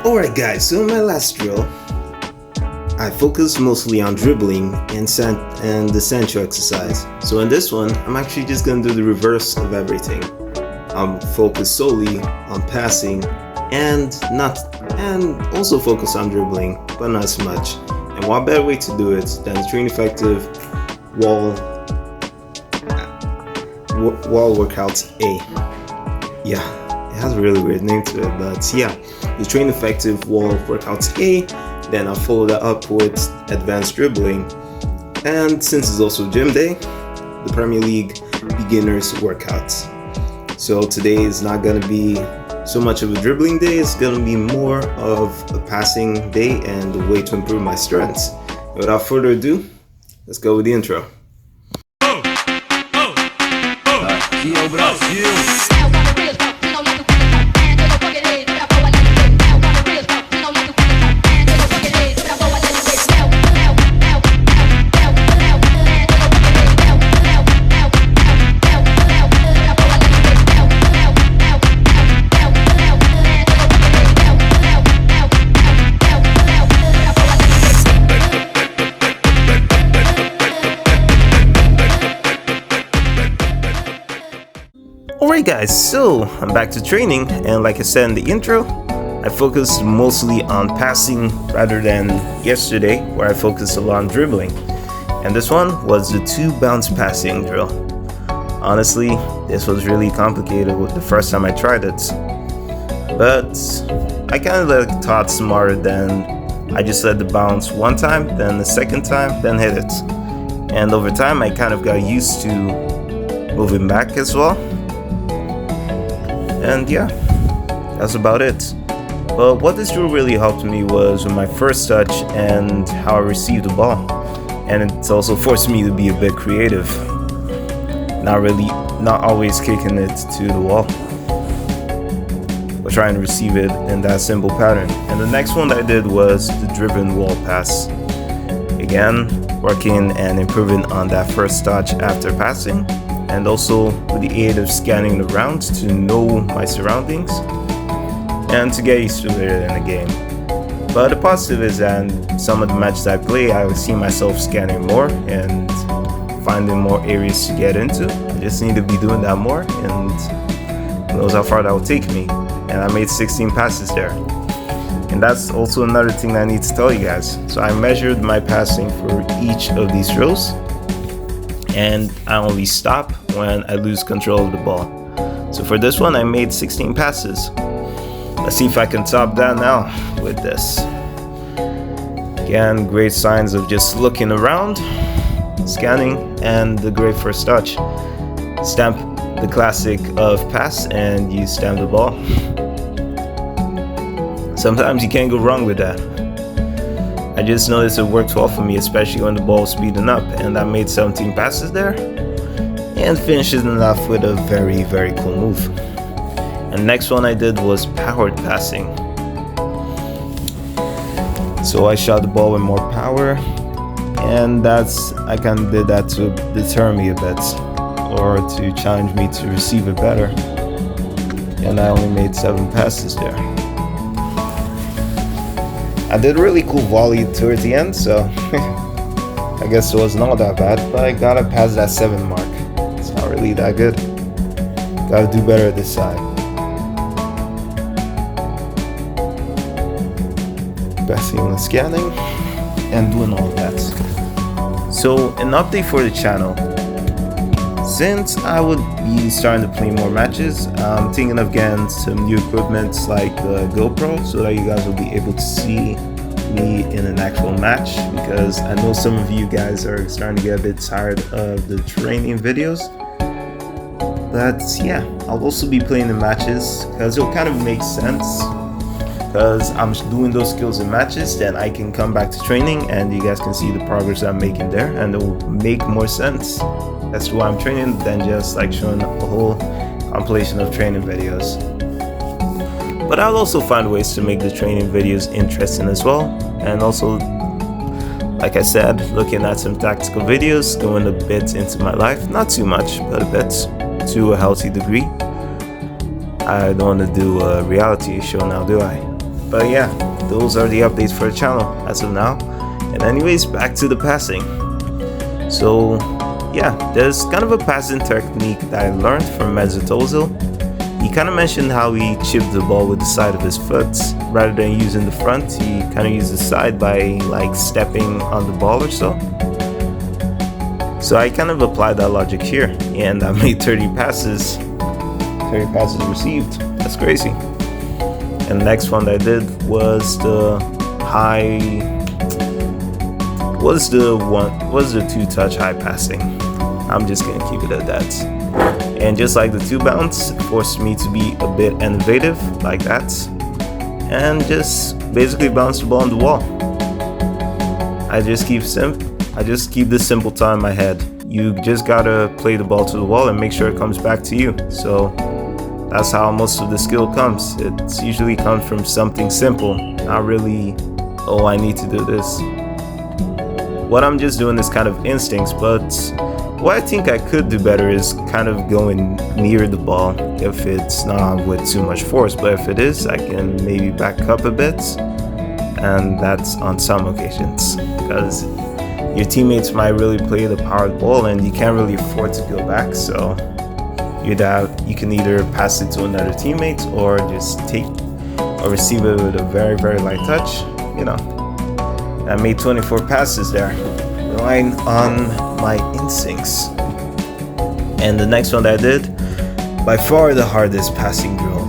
Alright guys, so in my last drill, I focused mostly on dribbling and the central exercise. So in this one, I'm actually just going to do the reverse of everything. I'm focused solely on passing and also focus on dribbling, but not as much. And what better way to do it than the train effective wall workout A. Yeah, it has a really weird name to it, but yeah, the train effective wall workout A. Then I'll follow that up with advanced dribbling, and since it's also gym day, the Premier League beginners workout. So today is not going to be so much of a dribbling day, it's going to be more of a passing day and a way to improve my strengths. Without further ado, let's go with the intro. Alright guys, so I'm back to training, and like I said in the intro, I focused mostly on passing rather than yesterday where I focused a lot on dribbling. And this one was the 2 bounce passing drill. Honestly, this was really complicated with the first time I tried it, but I kind of thought smarter than I just let the bounce one time, then the second time, then hit it. And over time I kind of got used to moving back as well. And yeah, that's about it. But what this drill really helped me was with my first touch and how I received the ball. And it's also forced me to be a bit creative. Not always kicking it to the wall, but trying to receive it in that simple pattern. And the next one that I did was the driven wall pass. Again, working and improving on that first touch after passing, and also with the aid of scanning the rounds to know my surroundings and to get used to it in the game. But the positive is that in some of the matches I play, I see myself scanning more and finding more areas to get into. I just need to be doing that more, and who knows how far that will take me. And I made 16 passes there. And that's also another thing I need to tell you guys. So I measured my passing for each of these drills, and I only stop when I lose control of the ball. So for this one, I made 16 passes. Let's see if I can top that now with this. Again, great signs of just looking around, scanning, and the great first touch. Stamp the classic of pass and you stamp the ball. Sometimes you can't go wrong with that. I just noticed it worked well for me, especially when the ball was speeding up, and I made 17 passes there and finished it off with a very, very cool move. And next one I did was powered passing. So I shot the ball with more power, and I kind of did that to deter me a bit, or to challenge me to receive it better. And I only made 7 passes there. I did a really cool volley towards the end, so I guess it wasn't all that bad, but I gotta pass that 7 mark. It's not really that good. Gotta do better this side. Passing and scanning and doing all that. So an update for the channel. Since I would be starting to play more matches, I'm thinking of getting some new equipment like the GoPro, so that you guys will be able to see me in an actual match, because I know some of you guys are starting to get a bit tired of the training videos. But yeah, I'll also be playing the matches because it'll kind of make sense, because I'm doing those skills in matches, then I can come back to training and you guys can see the progress I'm making there, and it will make more sense as to why I'm training than just like showing a whole compilation of training videos. But I'll also find ways to make the training videos interesting as well, and also, like I said, looking at some tactical videos, going a bit into my life, not too much, but a bit, to a healthy degree. I don't want to do a reality show now, do I? But yeah, those are the updates for the channel as of now. And anyways, back to the passing. So yeah, there's kind of a passing technique that I learned from N.UTOMI. He kind of mentioned how he chipped the ball with the side of his foot rather than using the front. He kind of used the side by like stepping on the ball or so. So I kind of applied that logic here, and I made 30 passes received. That's crazy. And the next one that I did was the two-touch high passing. I'm just gonna keep it at that. And just like the two bounce, it forced me to be a bit innovative like that, and just basically bounce the ball on the wall. I just keep this simple thought in my head. You just gotta play the ball to the wall and make sure it comes back to you. So that's how most of the skill comes. It usually comes from something simple, not really, oh, I need to do this. What I'm just doing is kind of instincts, but what I think I could do better is kind of going near the ball if it's not with too much force, but if it is, I can maybe back up a bit, and that's on some occasions, because your teammates might really play the powered ball and you can't really afford to go back, so you can either pass it to another teammate or just take or receive it with a very, very light touch, you know. I made 24 passes there, relying on my instincts. And the next one that I did, by far the hardest passing drill,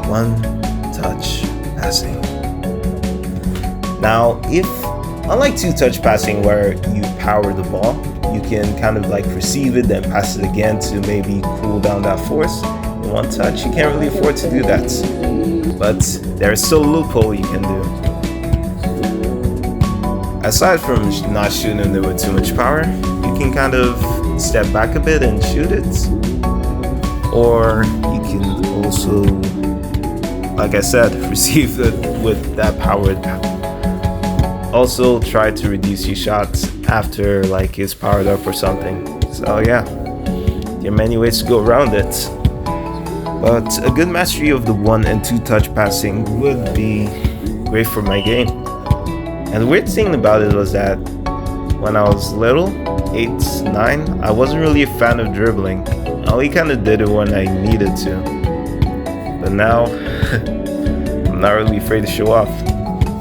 one-touch passing. Now, unlike two-touch passing where you power the ball, you can kind of like receive it, then pass it again to maybe cool down that force. In one touch, you can't really afford to do that. But there's still a loophole you can do. Aside from not shooting it with too much power, you can kind of step back a bit and shoot it. Or you can also, like I said, receive it with that powered. Also try to reduce your shots after like it's powered up or something. So yeah, there are many ways to go around it. But a good mastery of the 1 and 2 touch passing would be great for my game. And the weird thing about it was that when I was little, 8, 9, I wasn't really a fan of dribbling. I only kind of did it when I needed to. But now, I'm not really afraid to show off.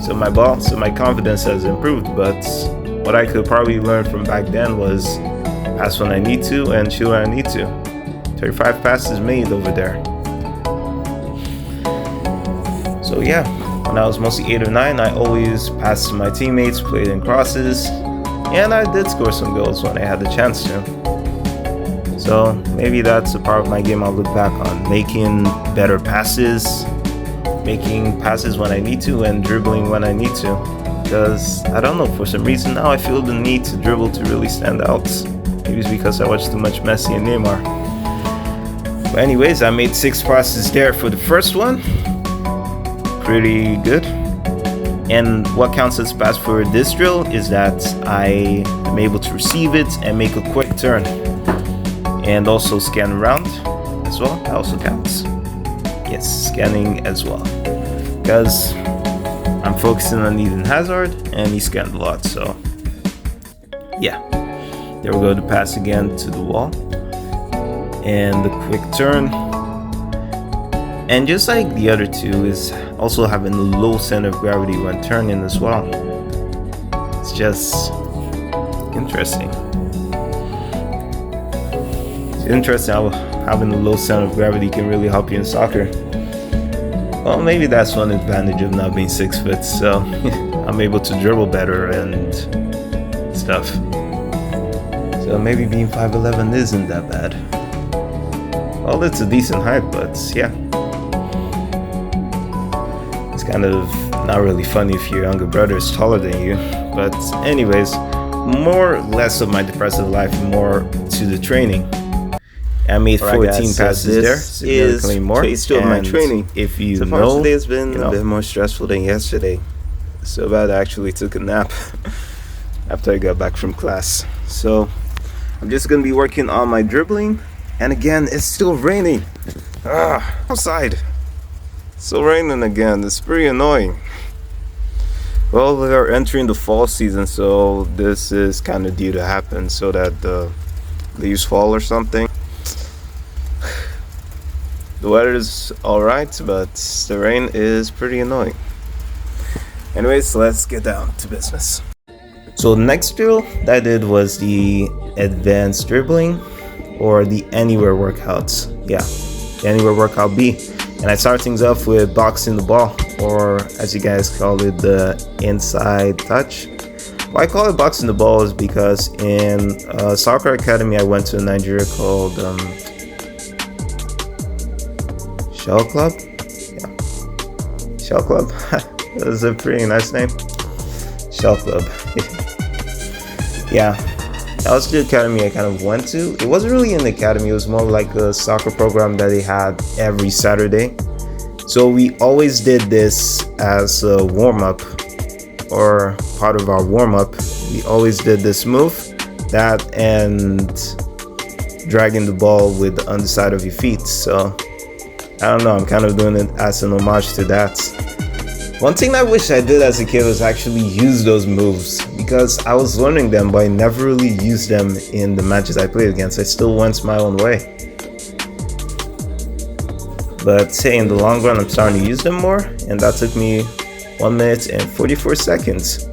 So my confidence has improved, but what I could probably learn from back then was pass when I need to and shoot when I need to. 35 passes made over there. So yeah, when I was mostly 8 or 9, I always passed to my teammates, played in crosses, and I did score some goals when I had the chance to. So maybe that's a part of my game I'll look back on, making better passes, making passes when I need to, and dribbling when I need to. Because, I don't know, for some reason now I feel the need to dribble to really stand out. Maybe it's because I watched too much Messi and Neymar. But anyways, I made 6 passes there for the first one. Pretty good. And what counts as pass for this drill is that I am able to receive it and make a quick turn. And also scan around as well. That also counts. Yes, scanning as well. Because I'm focusing on Eden Hazard and he scanned a lot, so yeah. There we go, the pass again to the wall. And the quick turn. And just like the other two is also having a low center of gravity when turning as well. It's just interesting. It's interesting how having a low center of gravity can really help you in soccer. Well, maybe that's one advantage of not being 6 foot, so I'm able to dribble better and stuff. So maybe being 5'11" isn't that bad. Well, it's a decent height, but yeah. It's kind of not really funny if your younger brother is taller than you. But anyways, more or less of my depressive life, more to the training. I made 14 passes there, significantly more. Phase 2 of my training. If you know, today has been a bit more stressful than yesterday. So bad I actually took a nap after I got back from class. So I'm just gonna be working on my dribbling. And again, it's still raining. Outside. It's still raining again. It's pretty annoying. Well, we are entering the fall season, so this is kind of due to happen so that the leaves fall or something. The weather is alright, but the rain is pretty annoying. Anyways, let's get down to business. So the next drill that I did was the advanced dribbling, or the anywhere workouts. Yeah, the anywhere workout B. And I start things off with boxing the ball, or as you guys call it, the inside touch. Why I call it boxing the ball is because in a soccer academy I went to in Nigeria called Shell Club. Yeah, Shell Club. That was a pretty nice name. Shell Club. Yeah, that was the academy I kind of went to. It wasn't really an academy, it was more like a soccer program that they had every Saturday. So we always did this as a warm-up, or part of our warm-up. We always did this move, that and dragging the ball with the underside of your feet. So I don't know, I'm kind of doing it as an homage to that. One thing I wish I did as a kid was actually use those moves, because I was learning them but I never really used them in the matches I played against. I still went my own way. But say in the long run I'm starting to use them more, and that took me 1 minute and 44 seconds.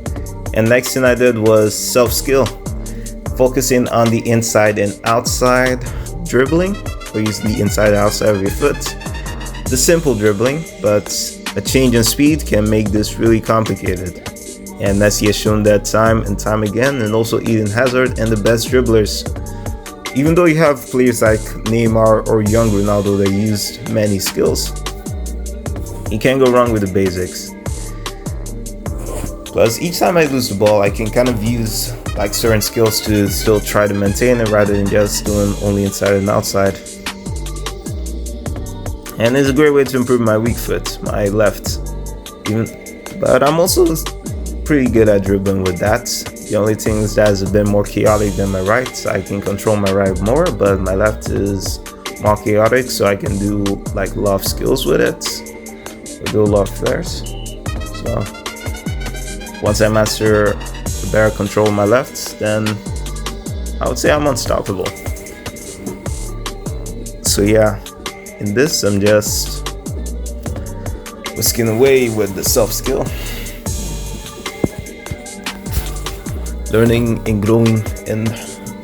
And next thing I did was self-skill, focusing on the inside and outside dribbling, or use the inside and outside of your foot. The simple dribbling, but a change in speed can make this really complicated. And Messi has shown that time and time again, and also Eden Hazard and the best dribblers. Even though you have players like Neymar or young Ronaldo that used many skills, you can't go wrong with the basics. Plus, each time I lose the ball, I can kind of use like certain skills to still try to maintain it rather than just doing only inside and outside. And it's a great way to improve my weak foot, my left. But I'm also pretty good at dribbling with that. The only thing is that it's a bit more chaotic than my right. I can control my right more, but my left is more chaotic, so I can do like a lot of skills with it. I do a lot of flares. So once I master the better control of my left, then I would say I'm unstoppable. So yeah. In this, I'm just whisking away with the self-skill, learning and growing and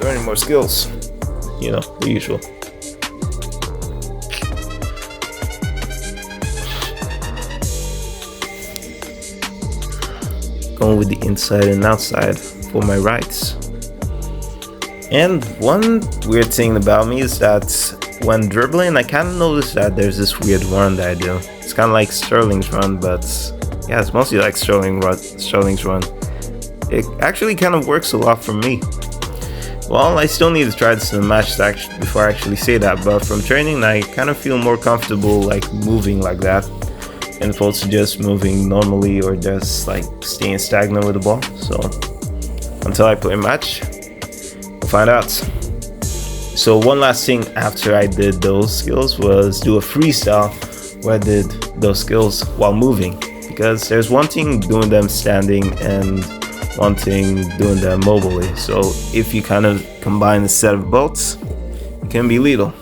learning more skills, you know, the usual. Going with the inside and outside for my rights. And one weird thing about me is that when dribbling, I kind of noticed that there's this weird run that I do. It's kind of like Sterling's run, but yeah, it's mostly like Sterling's run. It actually kind of works a lot for me. Well, I still need to try this in the match before I actually say that, but from training, I kind of feel more comfortable like moving like that, as opposed to just moving normally or just like staying stagnant with the ball. So until I play a match, we'll find out. So one last thing after I did those skills was do a freestyle where I did those skills while moving, because there's one thing doing them standing and one thing doing them mobily. So if you kind of combine a set of both, it can be lethal.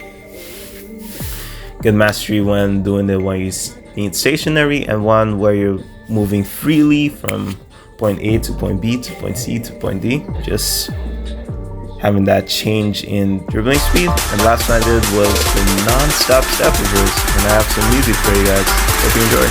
Good mastery when doing it when you need stationary, and one where you're moving freely from point A to point B to point C to point D, just having that change in dribbling speed. And last one I did was the non-stop step overs, and I have some music for you guys. Hope you enjoy.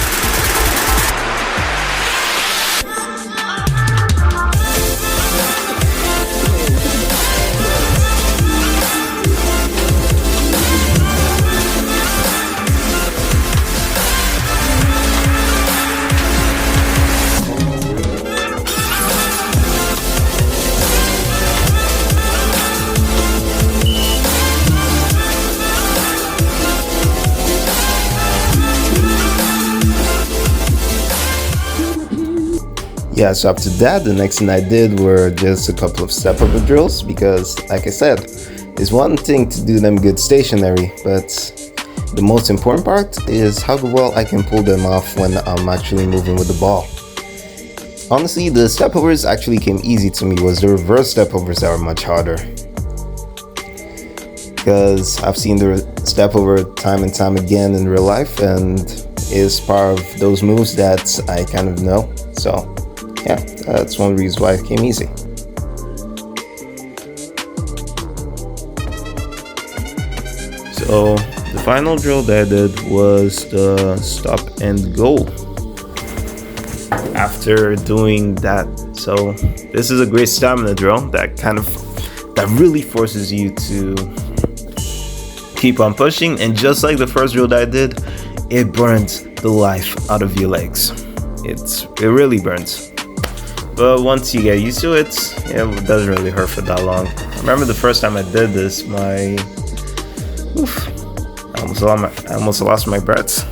Yeah, so after that, the next thing I did were just a couple of step over drills, because like I said, it's one thing to do them good stationary, but the most important part is how well I can pull them off when I'm actually moving with the ball. Honestly, the step overs actually came easy to me. Was the reverse step overs that were much harder, because I've seen the step over time and time again in real life, and is part of those moves that I kind of know. So yeah, that's one reason why it came easy. So the final drill that I did was the stop and go. After doing that, so this is a great stamina drill that really forces you to keep on pushing, and just like the first drill that I did, it burns the life out of your legs. It really burns. But once you get used to it, it doesn't really hurt for that long. I remember the first time I did this, I almost lost my breath.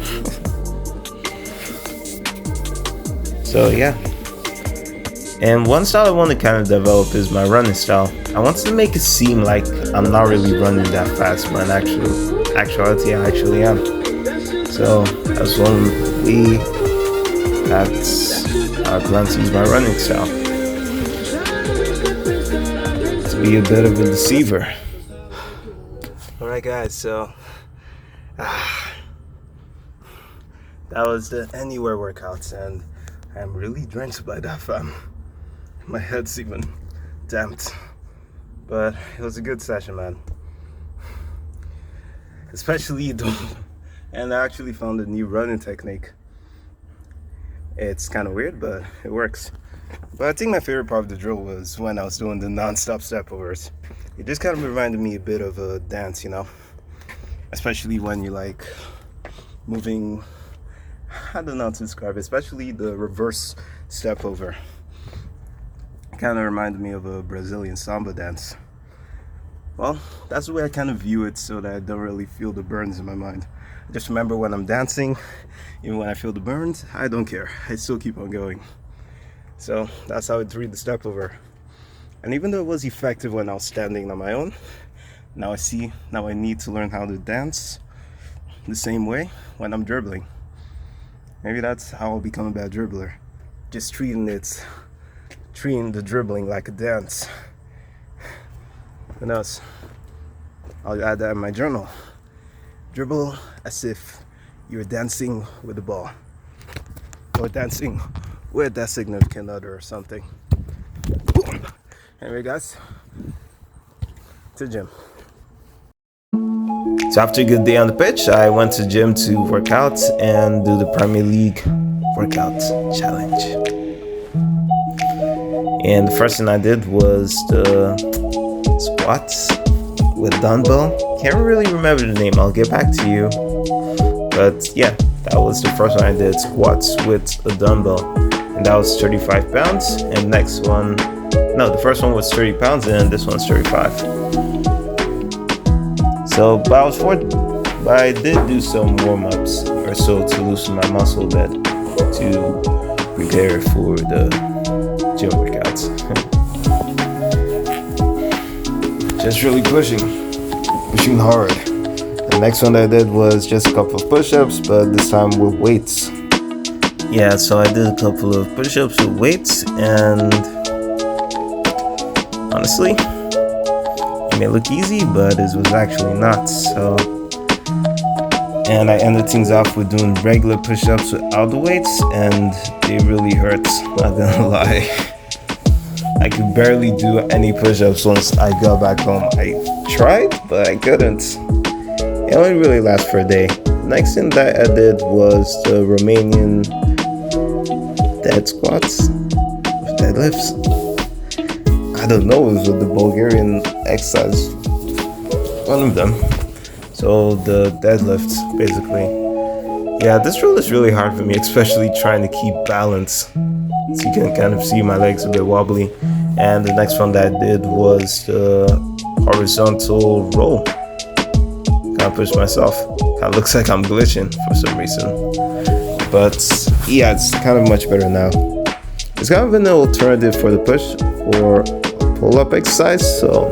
So yeah. And one style I want to kind of develop is my running style. I want to make it seem like I'm not really running that fast, but in actuality I actually am. So that's one way I plan to use my running style, to be a bit of a deceiver. Alright guys, so that was the anywhere workouts, and I'm really drenched by that, fam. My head's even damped, but it was a good session, man. Especially and I actually found a new running technique. It's kind of weird, but it works. But I think my favorite part of the drill was when I was doing the non-stop step overs. It just kind of reminded me a bit of a dance, you know, especially when you like moving. I don't know how to describe it, especially the reverse step over. It kind of reminded me of a Brazilian samba dance. Well, that's the way I kind of view it, so that I don't really feel the burns in my mind. I just remember when I'm dancing, even when I feel the burns, I don't care. I still keep on going. So that's how I treat the step over. And even though it was effective when I was standing on my own, now I need to learn how to dance the same way when I'm dribbling. Maybe that's how I'll become a bad dribbler. Just treating the dribbling like a dance. Who knows? I'll add that in my journal. Dribble as if you're dancing with the ball, or dancing with that significant other or something. Anyway guys, to the gym. So after a good day on the pitch, I went to the gym to work out and do the Premier League workout challenge. And the first thing I did was the squats with dumbbell. Can't really remember the name, I'll get back to you. But yeah, that was the first one I did, squats with a dumbbell. And that was 35 pounds. And next one, no, the first one was 30 pounds and this one's 35. So, but I did do some warm-ups or so to loosen my muscle a bit to prepare for the gym workouts. Just really pushing hard. The next one that I did was just a couple of push-ups, but this time with weights. Yeah, so I did a couple of push-ups with weights, and honestly, it may look easy, but it was actually not. So, and I ended things off with doing regular push-ups without the weights, and they really hurt, not gonna lie. I could barely do any push-ups once I got back home. I tried, but I couldn't. It only really lasts for a day. Next thing that I did was the Romanian dead squats with deadlifts. I don't know, it was with the Bulgarian exercise, one of them. So the deadlifts, basically. Yeah, this drill is really hard for me, especially trying to keep balance. So you can kind of see my legs a bit wobbly. And the next one that I did was the horizontal row. Kind of pushed myself. Kind of looks like I'm glitching for some reason. But yeah, it's kind of much better now. It's kind of an alternative for the push or pull-up exercise, so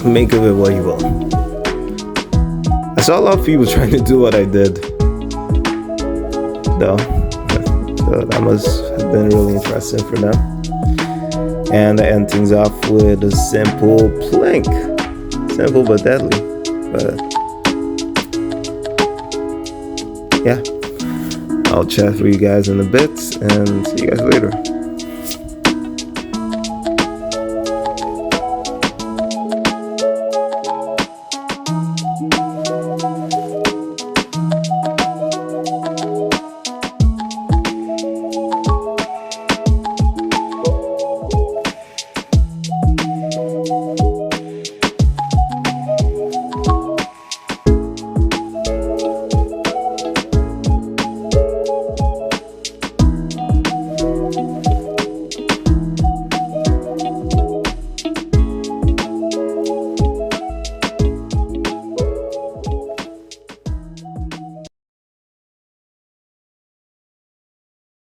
make of it what you will. I saw a lot of people trying to do what I did, though. so that must have been really interesting for them. And I end things off with a simple plank. Simple but deadly. But yeah, I'll chat for you guys in a bit and see you guys later.